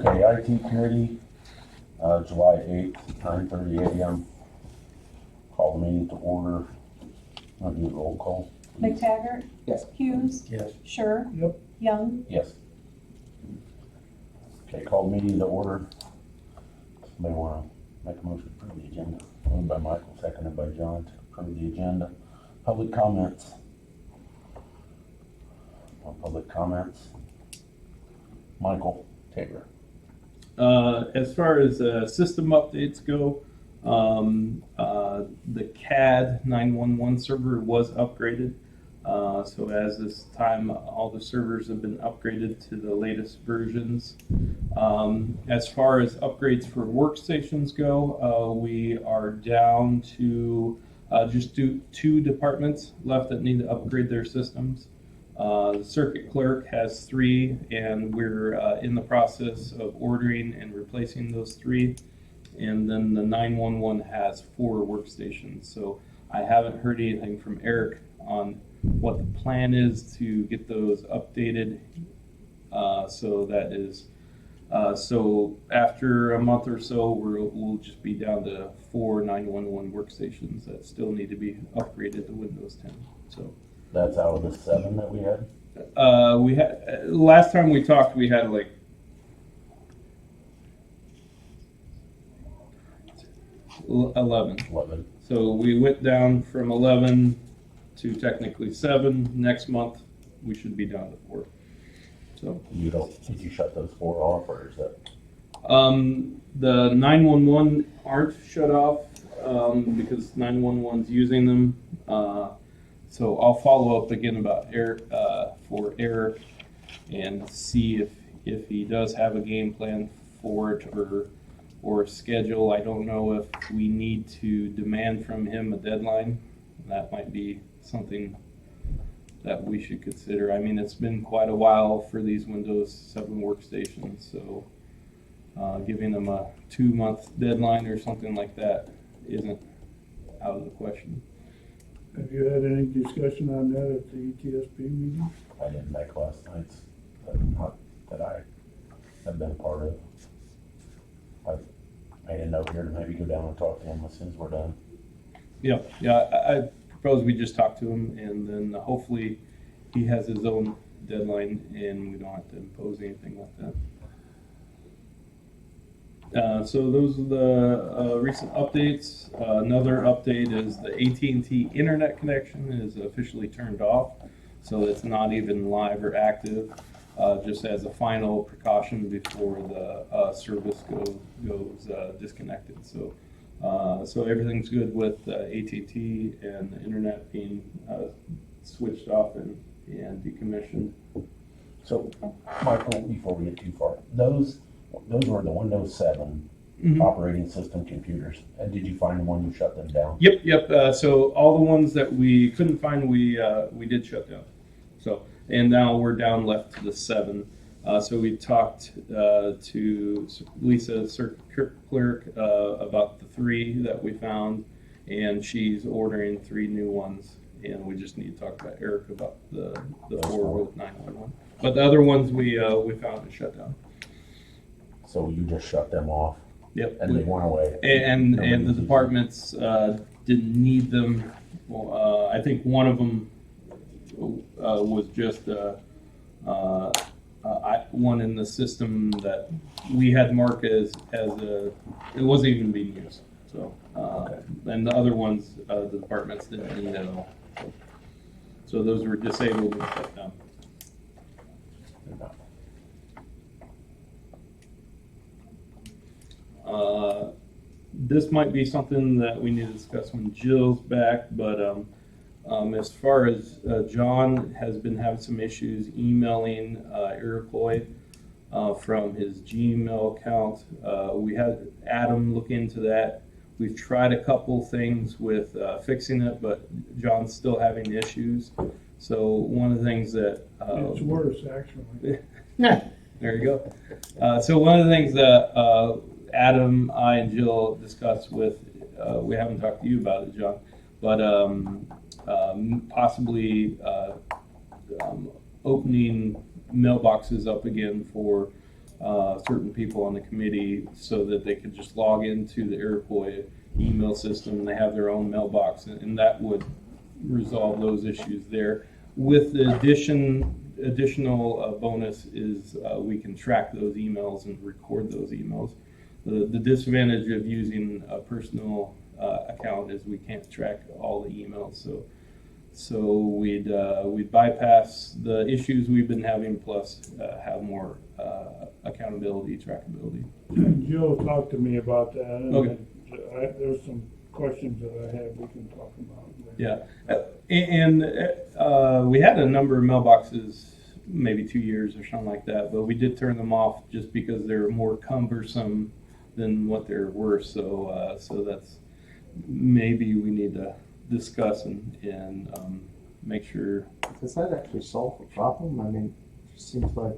Okay, IT committee, July 8th, 9:30 a.m. Call the meeting to order. I'll do a roll call. McTaggart? Yes. Hughes? Yes. Sure? Yep. Young? Yes. Okay, call the meeting to order. Somebody want to make a motion to approve the agenda? Moved by Michael, seconded by John to approve the agenda. Public comments. No public comments. Michael Taylor. As far as system updates go, the CAD 911 server was upgraded. So as this time, all the servers have been upgraded to the latest versions. As far as upgrades for workstations go, we are down to just two departments left that need to upgrade their systems. The circuit clerk has 3, and we're in the process of ordering and replacing those 3. And then the 911 has 4 workstations. So I haven't heard anything from Eric on what the plan is to get those updated. So that is, so after a month or so, we'll just be down to 4 911 workstations that still need to be upgraded to Windows 10. So. That's out of the 7 that we had? We had last time we talked, we had like 11. 11. So we went down from 11 to technically 7. Next month, we should be down to 4. So Did you shut those 4 off, or is that? the 911 aren't shut off because 911's using them. So I'll follow up again about Eric for Eric and see if he does have a game plan for it or a schedule. I don't know if we need to demand from him a deadline. That might be something that we should consider. I mean, it's been quite a while for these Windows 7 workstations, so giving them a 2-month deadline or something like that isn't out of the question. Have you had any discussion on that at the ETSP meeting? I didn't make last night's, not that I have been a part of. I've made a note here to maybe go down and talk to him as soon as we're done. Yeah, I propose we just talk to him, and then hopefully he has his own deadline, and we don't have to impose anything like that. So those are the recent updates. Another update is the AT&T internet connection is officially turned off, so it's not even live or active, just as a final precaution before the service goes disconnected. So so everything's good with AT&T and the internet being switched off and decommissioned. So, Michael, before we get too far, those were the Windows 7 Mhm. operating system computers. And did you find the one you shut them down? Yep. So all the ones that we couldn't find, we did shut down. So and now we're down left to the 7. So we talked to Lisa Circuit Clerk about the 3 that we found, and she's ordering 3 new ones. And we just need to talk about Eric about the 4 with 911. But the other ones we found and shut down. So you just shut them off Yep. and they went away. And Nobody the used them. departments didn't need them. Well, I think one of them was just one in the system that we had marked as it wasn't even being used. So and the other ones the departments didn't need at all. So those were disabled and shut down. This might be something that we need to discuss when Jill's back, but as far as John has been having some issues emailing Iroquois from his Gmail account. We had Adam look into that. We've tried a couple things with fixing it, but John's still having issues. So one of the things that It's worse, actually. there you go. So one of the things that Adam, I, and Jill discussed with, we haven't talked to you about it, John, but possibly opening mailboxes up again for certain people on the committee so that they could just log into the Iroquois email system and they have their own mailbox, and that would resolve those issues there. With the additional bonus is we can track those emails and record those emails. The disadvantage of using a personal account is we can't track all the emails, so we'd bypass the issues we've been having, plus have more accountability, trackability. Jill talked to me about that, and Okay. there's some questions that I have we can talk about later. Yeah, and we had a number of mailboxes, maybe 2 years or something like that, but we did turn them off just because they were more cumbersome than what they're worth. So that's maybe we need to discuss and make sure. Does that actually solve the problem? I mean, it just seems like,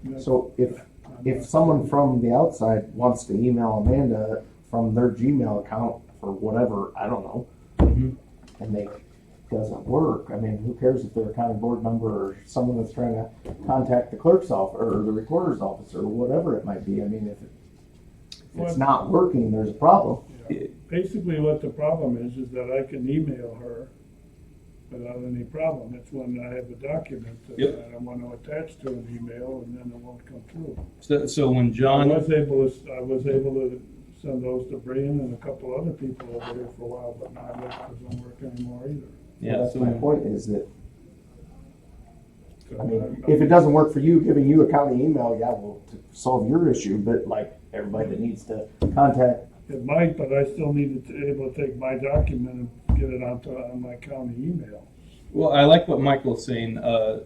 That's- so if someone from the outside wants to email Amanda from their Gmail account for whatever, I don't know, Mhm. and they doesn't work, I mean, who cares if they're a county board member or someone that's trying to contact the clerk's office or the recorder's office or whatever it might be. I mean, if it's not working, there's a problem. Yeah. Basically, what the problem is that I can email her without any problem. It's when I have a document that Yep. I want to attach to an email, and then it won't come through. So when John, I was able to send those to Brian and a couple other people over here for a while, but now that doesn't work anymore either. yeah, That's so my point is that, So I mean, if it doesn't work for you, giving you a county email, yeah, will solve your issue, but like everybody that needs to contact, It might, but I still need to be able to take my document and get it on my county email. well, I like what Michael's saying.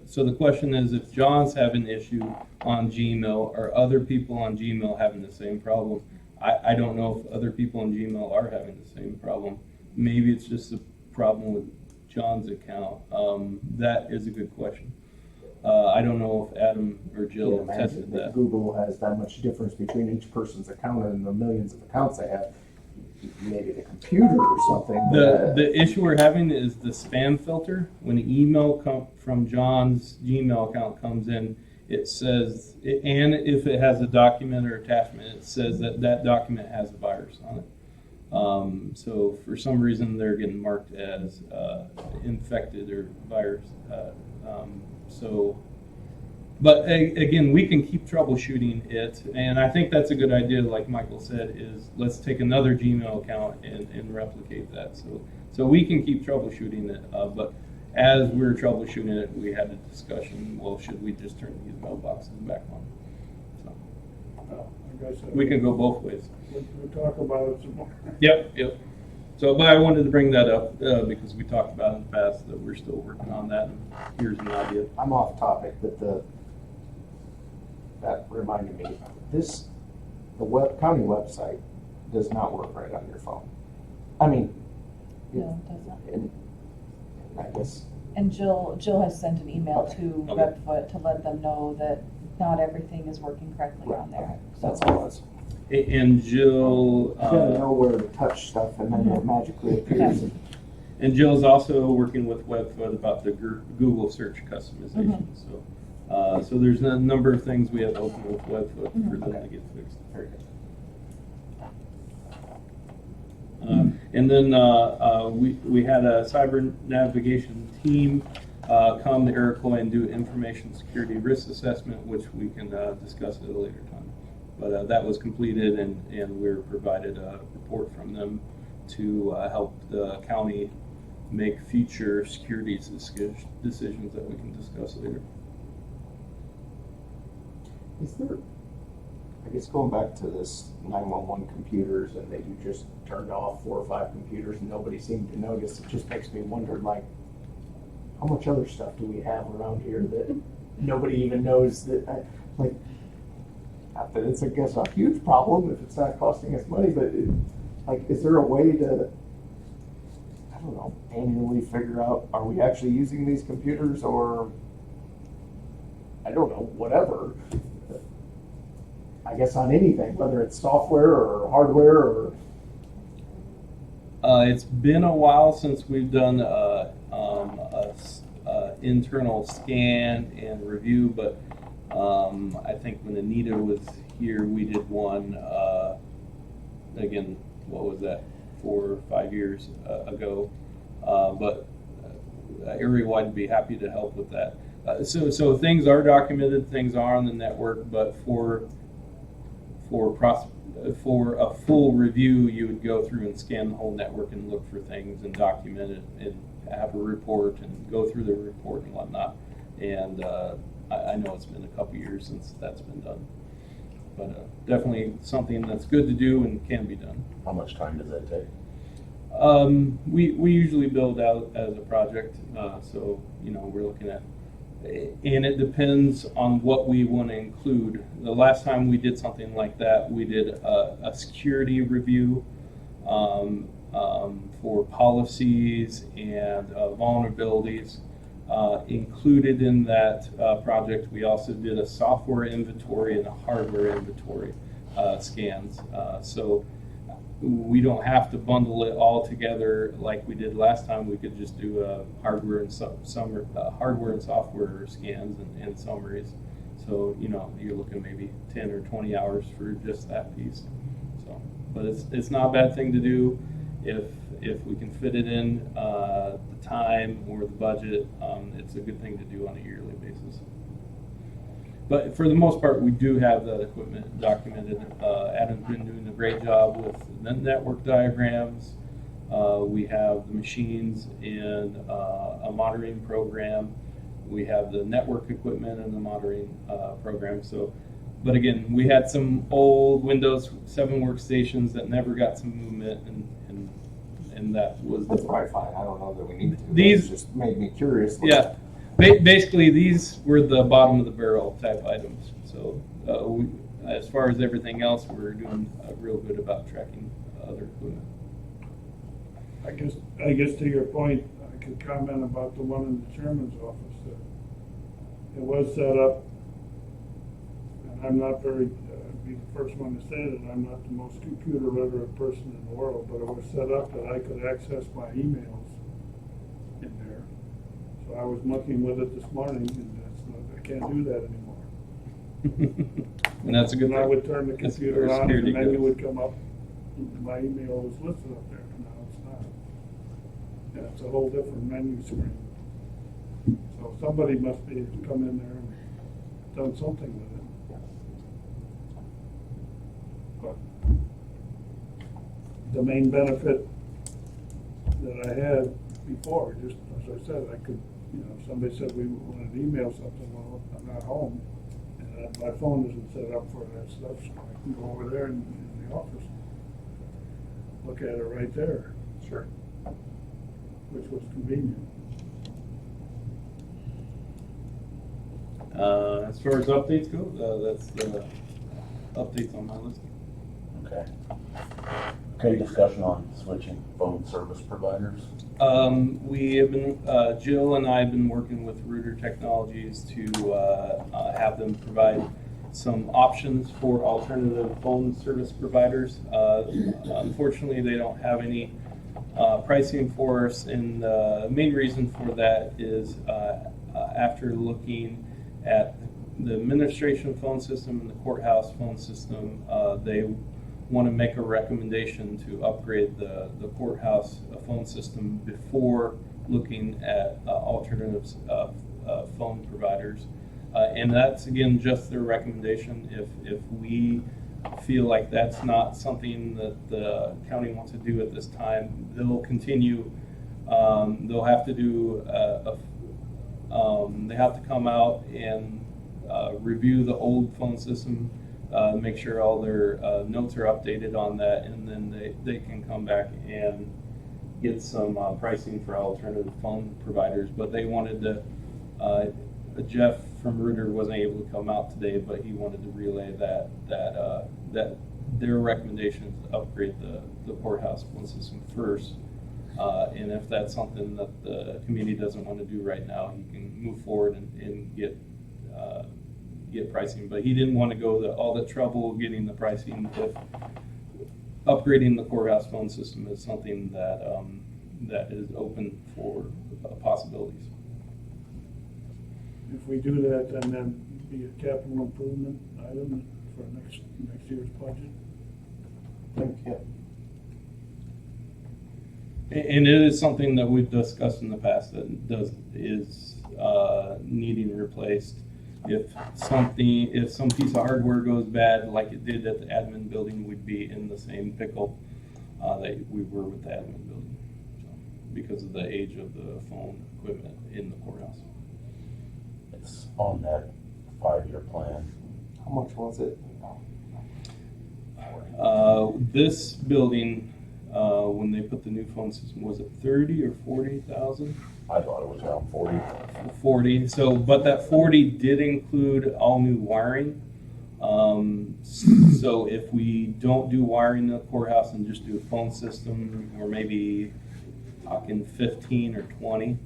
So the question is, if John's having an issue on Gmail, are other people on Gmail having the same problem? I don't know if other people on Gmail are having the same problem. Maybe it's just a problem with John's account. That is a good question. I don't know if Adam or Jill imagine tested that that. Google has that much difference between each person's account and the millions of accounts they have. Maybe the computer or something. The issue we're having is the spam filter. When an email from John's Gmail account comes in, it says, and if it has a document or attachment, it says that that document has a virus on it. So for some reason, they're getting marked as infected or virus. But again, we can keep troubleshooting it, and I think that's a good idea. Like Michael said, is let's take another Gmail account and replicate that. So we can keep troubleshooting it. But as we were troubleshooting it, we had a discussion. Well, should we just turn these mailboxes back on? So Well, like I said, we can go both ways. We'll talk about it some more. Yep. So, but I wanted to bring that up because we talked about in the past that we're still working on that. And here's an idea. I'm off topic, but that reminded me, the county website does not work right on your phone. I mean, No, it doesn't. and I guess, And Jill has sent an email to Okay. Redfoot to let them know that not everything is working correctly on there. that's So, all it was. And Jill, You gotta know where to touch stuff and then it magically appears. and Jill's also working with Webfoot about the Google search customization. So there's a number of things we have open with Webfoot for them to get fixed. Very good. And then we had a cyber navigation team come to Iroquois and do information security risk assessment, which we can discuss at a later time. But that was completed, and we were provided a report from them to help the county make future security decisions that we can discuss later. Is there, I guess going back to this 911 computers and that you just turned off 4 or 5 computers and nobody seemed to notice, it just makes me wonder, like, how much other stuff do we have around here that nobody even knows that, like, not that it's, I guess, a huge problem if it's not costing us money, but like, is there a way to, I don't know, annually figure out, are we actually using these computers or, I don't know, whatever. I guess on anything, whether it's software or hardware or. It's been a while since we've done internal scan and review, but I think when Anita was here, we did one, again, what was that, 4 or 5 years ago? But area-wide would be happy to help with that. So things are documented, things are on the network, but for a full review, you would go through and scan the whole network and look for things and document it and have a report and go through the report and whatnot. And I know it's been a couple years since that's been done, but definitely something that's good to do and can be done. How much time does that take? We usually build out as a project, so we're looking at, and it depends on what we want to include. The last time we did something like that, we did a security review for policies and vulnerabilities. Included in that project, we also did a software inventory and a hardware inventory scans. So we don't have to bundle it all together like we did last time. We could just do hardware and hardware and software scans and summaries. So you're looking maybe 10 or 20 hours for just that piece. So, but it's not a bad thing to do if we can fit it in the time or the budget. It's a good thing to do on a yearly basis. But for the most part, we do have that equipment documented. Adam's been doing a great job with the network diagrams. We have the machines in a monitoring program. We have the network equipment in the monitoring program. So, but again, we had some old Windows 7 workstations that never got some movement, and that was That's probably fine. I don't know that we need to. These- It just made me curious. Yeah. Basically, these were the bottom of the barrel type items. So as far as everything else, we're doing real good about tracking other equipment. I guess to your point, I could comment about the one in the chairman's office. It was set up, and I'm not very, be the first one to say that I'm not the most computer literate person in the world, but it was set up that I could access my emails in there. So I was mucking with it this morning, and I can't do that anymore. And that's a good And I thing. would turn the That's computer where on, and security the menu goes. would come up, my email was listed up there, and now it's not. Yeah, it's a whole different menu screen. So somebody must be come in there and done something with it. But the main benefit that I had before, just as I said, I could, if somebody said we wanted to email something, well, I'm not home, and my phone isn't set up for that stuff, so I can go over there in the office, look at it right there. Sure. Which was convenient. As far as updates go, that's the updates on my list. Okay. Okay, discussion on switching phone service providers. We have been, Jill and I have been working with Router Technologies to have them provide some options for alternative phone service providers. Unfortunately, they don't have any pricing for us, and the main reason for that is after looking at the administration phone system and the courthouse phone system, they want to make a recommendation to upgrade the courthouse phone system before looking at alternatives phone providers. And that's, again, just their recommendation. If we feel like that's not something that the county wants to do at this time, they'll continue. They'll have to do they have to come out and review the old phone system, make sure all their notes are updated on that, and then they can come back and get some pricing for alternative phone providers. But they wanted to, Jeff from Reuter wasn't able to come out today, but he wanted to relay that their recommendation is to upgrade the courthouse phone system first. And if that's something that the community doesn't want to do right now, he can move forward and get pricing. But he didn't want to go all the trouble getting the pricing if upgrading the courthouse phone system is something that is open for possibilities. If we do that, then be a capital improvement item for next year's budget. Yeah. And it is something that we've discussed in the past that is needing replaced. If some piece of hardware goes bad, like it did at the admin building, we'd be in the same pickle that we were with the admin building, so, because of the age of the phone equipment in the courthouse. It's on that 5-year plan. How much was it? This building, when they put the new phone system, was it 30 or 40,000? I thought it was around 40. 40. So, but that 40 did include all new wiring. So if we don't do wiring in the courthouse and just do a phone system, we're maybe talking 15 or 20.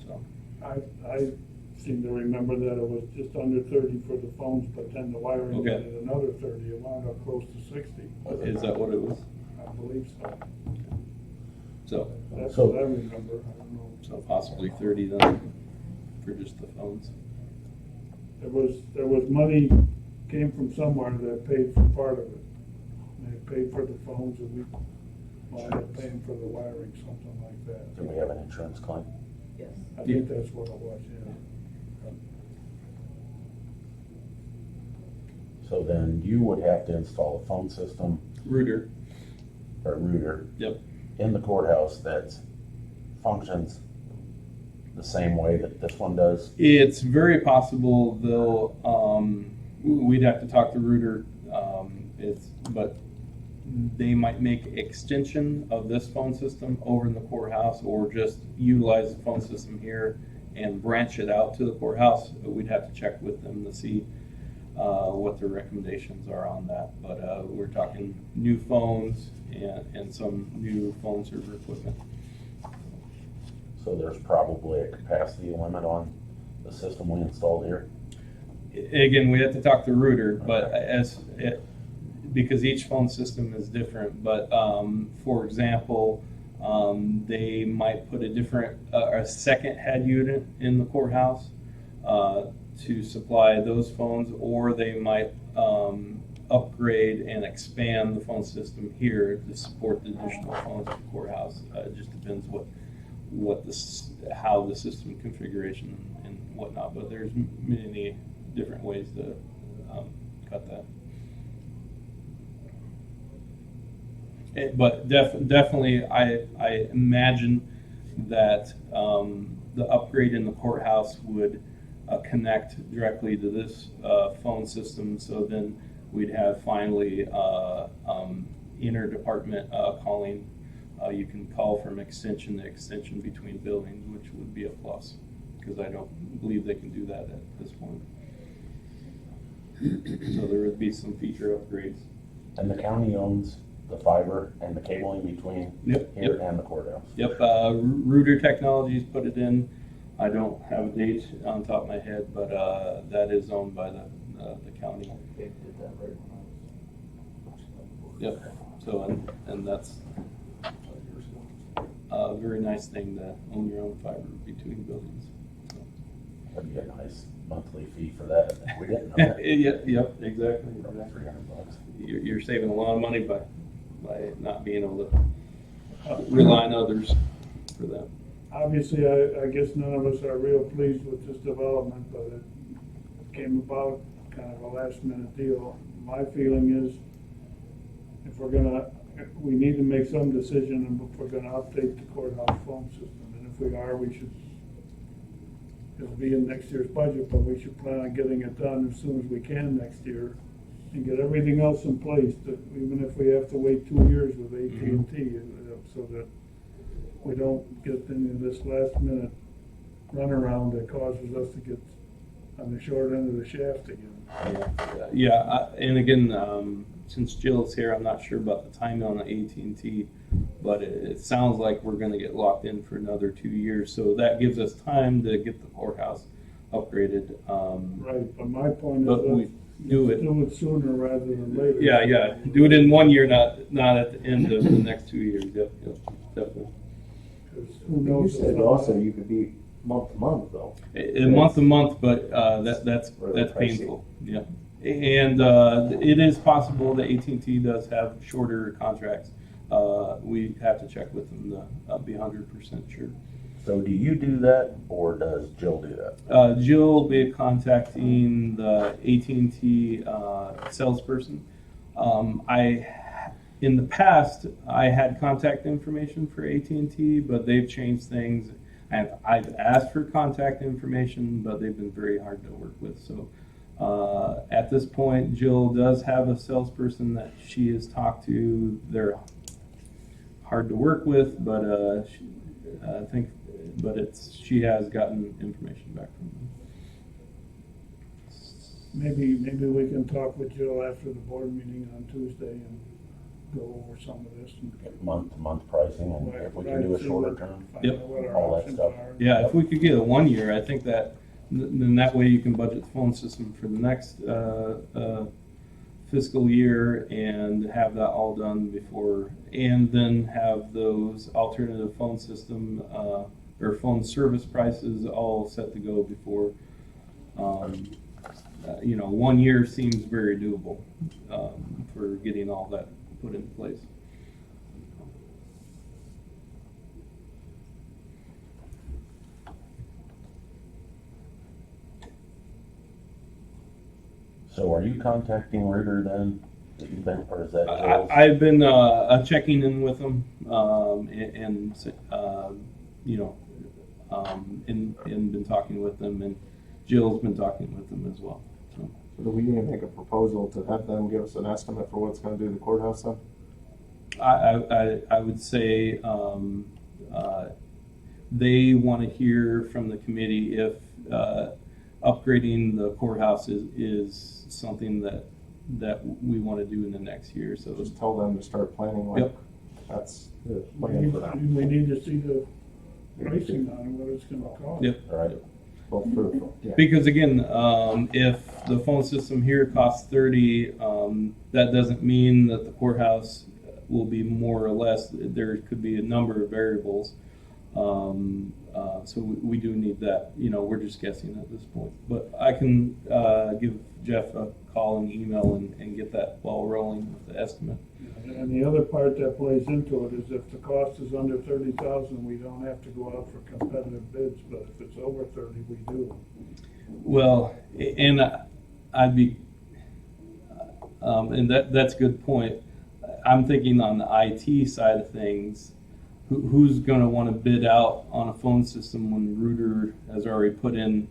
So, I seem to remember that it was just under 30 for the phones, but then the wiring Okay. added another 30. It wound up close to 60. is that what it was? I believe so. So, That's So- what I remember. I don't know. so possibly 30 then for just the phones. There was money came from somewhere that paid for part of it. They paid for the phones and we wound up paying for the wiring, something like that. Do we have an insurance claim? I think that's what it was, yeah. So then you would have to install a phone system Router. or router Yep. in the courthouse that functions the same way that this one does. It's very possible they'll, we'd have to talk to Reuter, but they might make extension of this phone system over in the courthouse or just utilize the phone system here and branch it out to the courthouse. We'd have to check with them to see what their recommendations are on that. But we're talking new phones and some new phone server equipment. So there's probably a capacity limit on the system we installed here. Again, we have to talk to Reuter, but because each phone system is different. But for example, they might put a second head unit in the courthouse to supply those phones, or they might upgrade and expand the phone system here to support the additional phones at the courthouse. It just depends how the system configuration and whatnot. But there's many different ways to cut that. But definitely, I imagine that the upgrade in the courthouse would connect directly to this phone system. So then we'd have finally interdepartment calling. You can call from extension to extension between buildings, which would be a plus, because I don't believe they can do that at this point. So there would be some feature upgrades. And the county owns the fiber and the cabling between Yep. here and the courthouse. Yep, Reuter Technologies put it in. I don't have a date on top of my head, but that is owned by the county. They did that right when I was. Yep. So and that's a very nice thing to own your own fiber between buildings. That'd be a nice monthly fee for that. We didn't know that. Yep, exactly. Probably $300. You're saving a lot of money by not being able to rely on others for that. Obviously, I guess none of us are real pleased with this development, but it came about kind of a last minute deal. My feeling is we need to make some decision and if we're gonna update the courthouse phone system. And if we are, it'll be in next year's budget, but we should plan on getting it done as soon as we can next year and get everything else in place, that even if we have to wait 2 years with AT&T, so that we don't get into this last minute runaround that causes us to get on the short end of the shaft again. Yeah, and again, since Jill's here, I'm not sure about the timing on the AT&T, but it sounds like we're going to get locked in for another 2 years. So that gives us time to get the courthouse upgraded. Right, but my point But we is do it. do it sooner rather than later. Yeah. Do it in 1 year, not at the end of the next 2 years. Yep, definitely. 'Cause who You knows? if said someone- also you could be month to month though. Month to month, but that's Really pricey. painful. Yeah, and it is possible that AT&T does have shorter contracts. We have to check with them to be 100% sure. So do you do that, or does Jill do that? Jill will be contacting the AT&T salesperson. In the past, I had contact information for AT&T, but they've changed things. And I've asked for contact information, but they've been very hard to work with. So at this point, Jill does have a salesperson that she has talked to. They're hard to work with, but I think, she has gotten information back from them. Maybe we can talk with Jill after the board meeting on Tuesday and go over some of this and. Get month-to-month pricing, and if we can do a see shorter what- term. find Yep. out what our All that options stuff. are. Yeah, if we could get a 1 year, I think that then that way you can budget the phone system for the next fiscal year and have that all done before, and then have those alternative phone system or phone service prices all set to go before. 1 year seems very doable for getting all that put in place. So are you contacting Ritter then, that you think, or is that I- Jill's? I've been checking in with them, and been talking with them, and Jill's been talking with them as well. So So do we need to make a proposal to have them give us an estimate for what's gonna do the courthouse then? I would say they want to hear from the committee if upgrading the courthouse is something that we want to do in the next year. So Just tell them to start planning like, Yep. that's the We plan for them. need to see the pricing on it, what it's gonna cost. Yep. Right, Both yeah. Because again, if the phone system here costs 30, that doesn't mean that the courthouse will be more or less. There could be a number of variables. So we do need that. We're just guessing at this point. But I can give Jeff a call and email and get that ball rolling with the estimate. And the other part that plays into it is if the cost is under 30,000, we don't have to go out for competitive bids, but if it's over 30, we do. Well, and I'd be, and that's a good point. I'm thinking on the IT side of things, who's going to want to bid out on a phone system when Reuter has already put in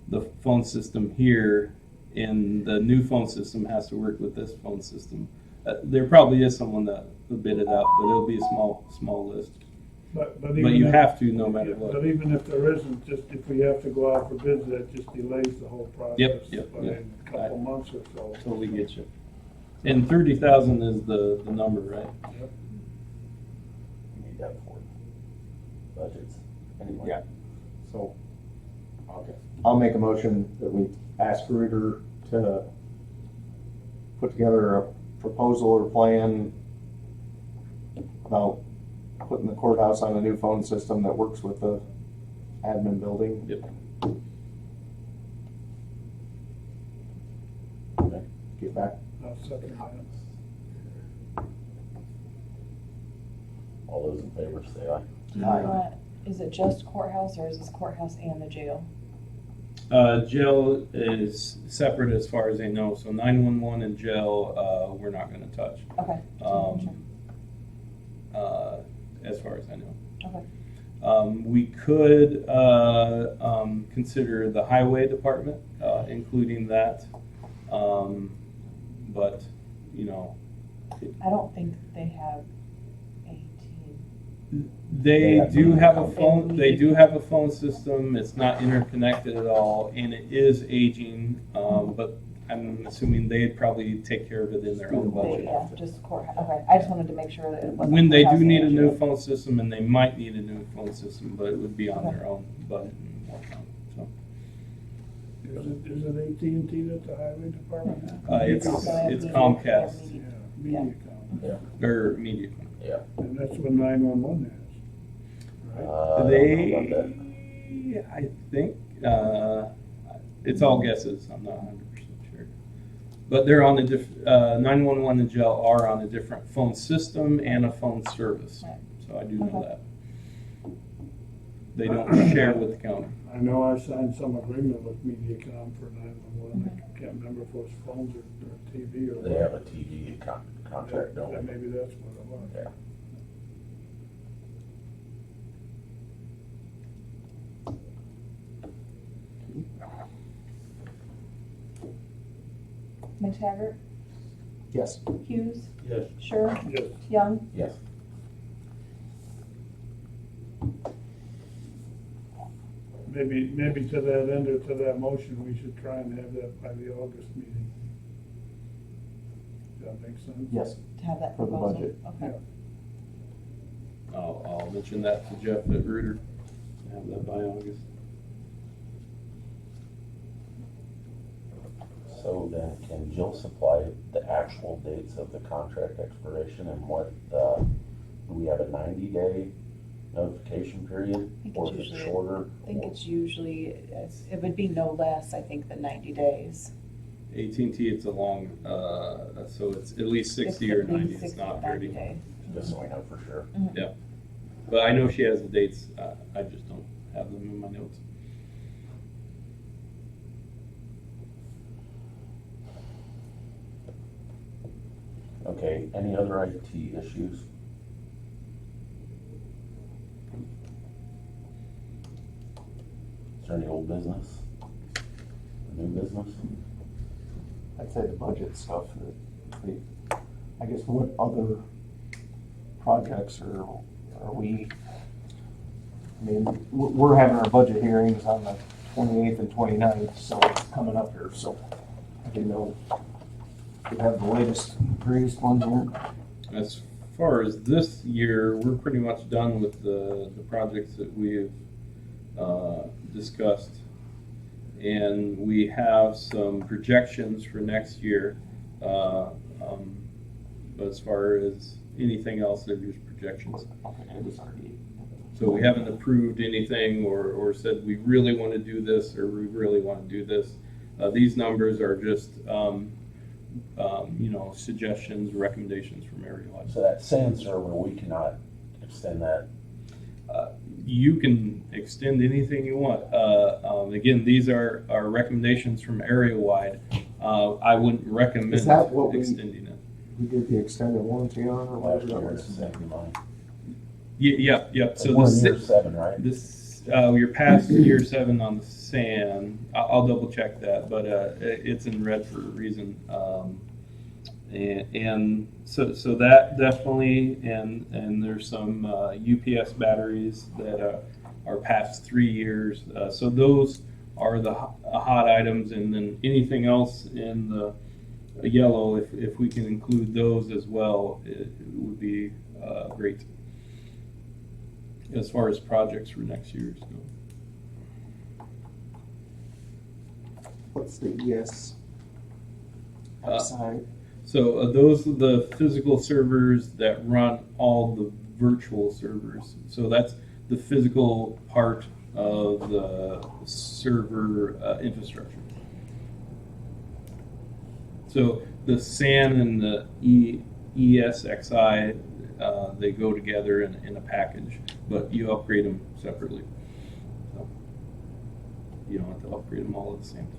the phone system here, and the new phone system has to work with this phone system? There probably is someone that will bid it out, but it'll be a small list. But But you have to, no matter what. But even if there isn't, just if we have to go out for bids, that just delays the whole process Yep, by a couple months or so. Totally get you. And 30,000 is the number, right? Yep. you need that for budgets, anyway. Yeah. So, okay. I'll make a motion that we ask Ritter to put together a proposal or plan about putting the courthouse on a new phone system that works with the admin building. Yep. Okay. Get back. I'll second that. All those in favor say aye. Do you want, is it just courthouse or is this courthouse and the jail? Jail is separate as far as I know, so 911 and jail, we're not going to touch, Okay. as far as I know. Okay. We could consider the highway department, including that, but, I don't think they have They do have a phone. And They do have a phone system. It's not interconnected at all, and it is aging. But I'm assuming they'd probably take care of it in their own budget. Yeah, just courthouse. Okay, I just wanted to make sure that it wasn't. When they do courthouse need a and new jail. phone system, and they might need a new phone system, but it would be on Okay. their own budget and whatnot. So Is it AT&T that the highway department has? it's Also have it's media- Comcast Yeah, MediaCom. or MediaCom. And that's what 911 has. Right? I don't know about that. I think, it's all guesses, I'm not 100% sure. But they're on a 911 and jail are on a different phone system and a phone service. Right. So I do know Okay. that. They don't share with the county. I know I signed some agreement with MediaCom for 911. I can't remember if it was phones or TV or. They have a TV contract, don't Yeah, they? maybe that's what it was. Yeah. McTaggart, Yes. Hughes, Yes. Sure, Yes, Young. Yes. maybe to that end or to that motion, we should try and have that by the August meeting. Does that make sense? Yes. To have that For the proposal. budget. Yeah. Okay. I'll mention that to Jeff at Reuter, have that by August. So then, can Jill supply the actual dates of the contract expiration and what, do we have a 90-day notification period? think Or it's is it usually- shorter? I think it's usually, it would be no less, I think, than 90 days. AT&T, it's a long, so it's at least 60 or 90, it's not 30. days. Just so we know for sure. Yeah, but I know she has the dates, I just don't have them in my notes. Okay, any other IT issues? Is there any old business? Or new business? I'd say the budget stuff, I guess what other projects are we, I mean, we're having our budget hearings on the 28th and 29th, so it's coming up here, so I didn't know if we have the latest, greatest ones here. As far as this year, we're pretty much done with the projects that we've discussed. And we have some projections for next year. But as far as anything else, they're just projections. Okay, it was already. So we haven't approved anything or said we really want to do this or we really want to do this. These numbers are just, suggestions, recommendations from area wide. So that sand server, we cannot extend that. You can extend anything you want. Again, these are recommendations from area wide. I wouldn't recommend Is that what we- extending it. We did the extended warranty on or Last whatever that year, was. it's the same money. Yep. So We're in this, year 7, right? you're past year 7 on the sand. I'll double check that, but it's in red for a reason. And so that definitely, and there's some UPS batteries that are past 3 years. So those are the hot items, and then anything else in the yellow, if we can include those as well, it would be great. As far as projects for next year's go. What's the ES side? So those are the physical servers that run all the virtual servers. So that's the physical part of the server infrastructure. So the SAN and the ESXi, they go together in a package, but you upgrade them separately. So you don't have to upgrade them all at the same time.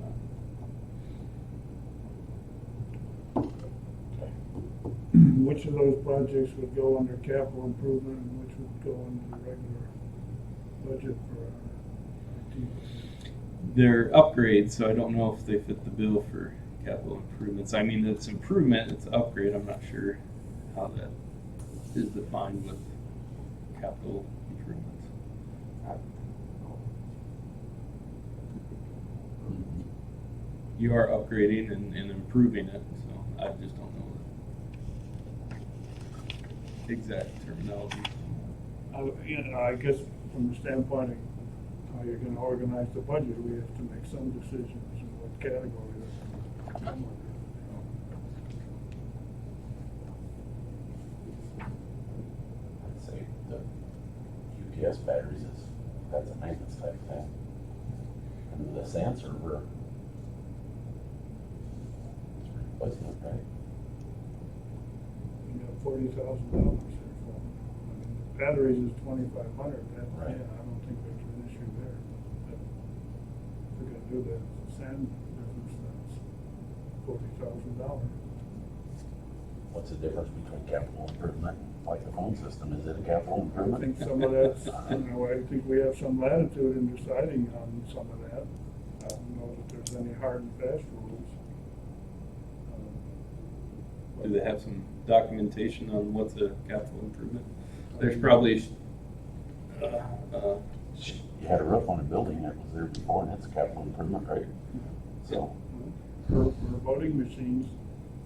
Which of those projects would go under capital improvement and which would go under the regular budget for IT? They're upgrades, so I don't know if they fit the bill for capital improvements. I mean, it's improvement, it's upgrade. I'm not sure how that is defined with capital improvements. You are upgrading and improving it, so I just don't know the exact terminology. I guess from the standpoint of how you're gonna organize the budget, we have to make some decisions in what category that's gonna come under. I'd say the UPS batteries that's a maintenance type thing. the sand server. Replacement, right? You got $40,000 there for them. I mean, the batteries is 2,500, that, Right. yeah, I don't think there's an issue there. But if we're gonna do the sand business, that's $40,000. What's the difference between capital improvement, like the phone system? Is it a capital I improvement? think some of that's, I think we have some latitude in deciding on some of that. I don't know that there's any hard and fast rules. Do they have some documentation on what's a capital improvement? There's probably, You had a roof on a building that was there before, and that's a capital improvement, right? So, For voting machines,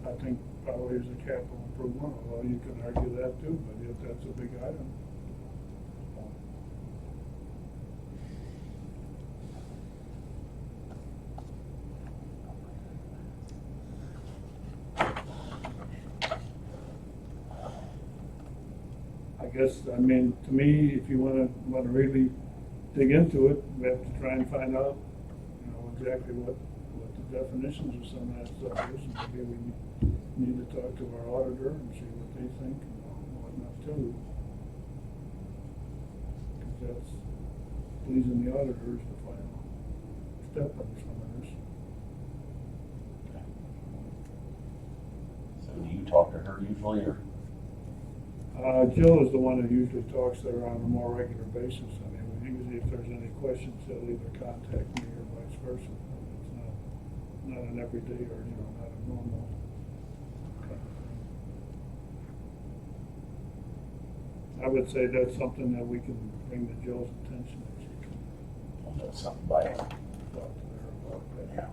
I think probably is a capital improvement, although you can argue that too, but yet that's a big item. I guess, I mean, to me, if you wanna really dig into it, we have to try and find out, you know, exactly what the definitions of some of that stuff is. And maybe we need to talk to our auditor and see what they think and whatnot too. Because that's pleasing the auditors to final step on some of this. so do you talk to her usually, or? Jill is the one that usually talks to her on a more regular basis. I mean, usually if there's any questions, they'll either contact me or vice versa. It's not an everyday or, you know, not a normal kind of thing. I would say that's something that we can bring to Jill's attention if she can I'll know something by it. talk to her about that. Yeah.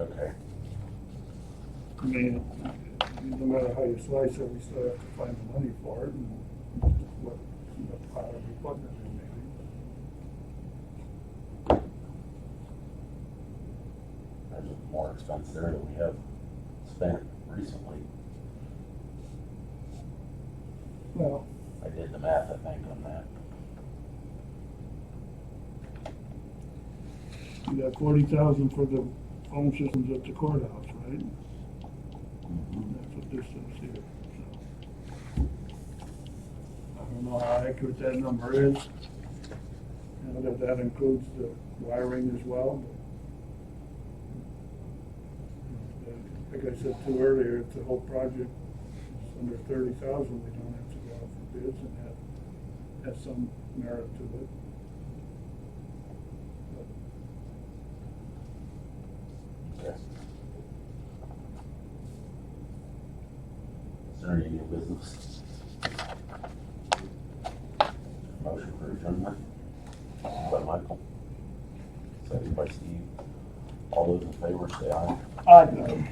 Okay. I mean, no matter how you slice it, we still have to find the money for it and what pot are we putting it in maybe. There's more expense there that we have spent recently. Well, I did the math, I think, on that. you got 40,000 for the phone systems at the courthouse, right? That's what this says here, so. I don't know how accurate that number is. You know, that includes the wiring as well. But, like I said too earlier, if the whole project is under 30,000, we don't have to go out for bids, and that has some merit to it. Okay. Is there any new business? Motion for adjournment by Michael. Second by Steve. All those in favor say aye. Aye.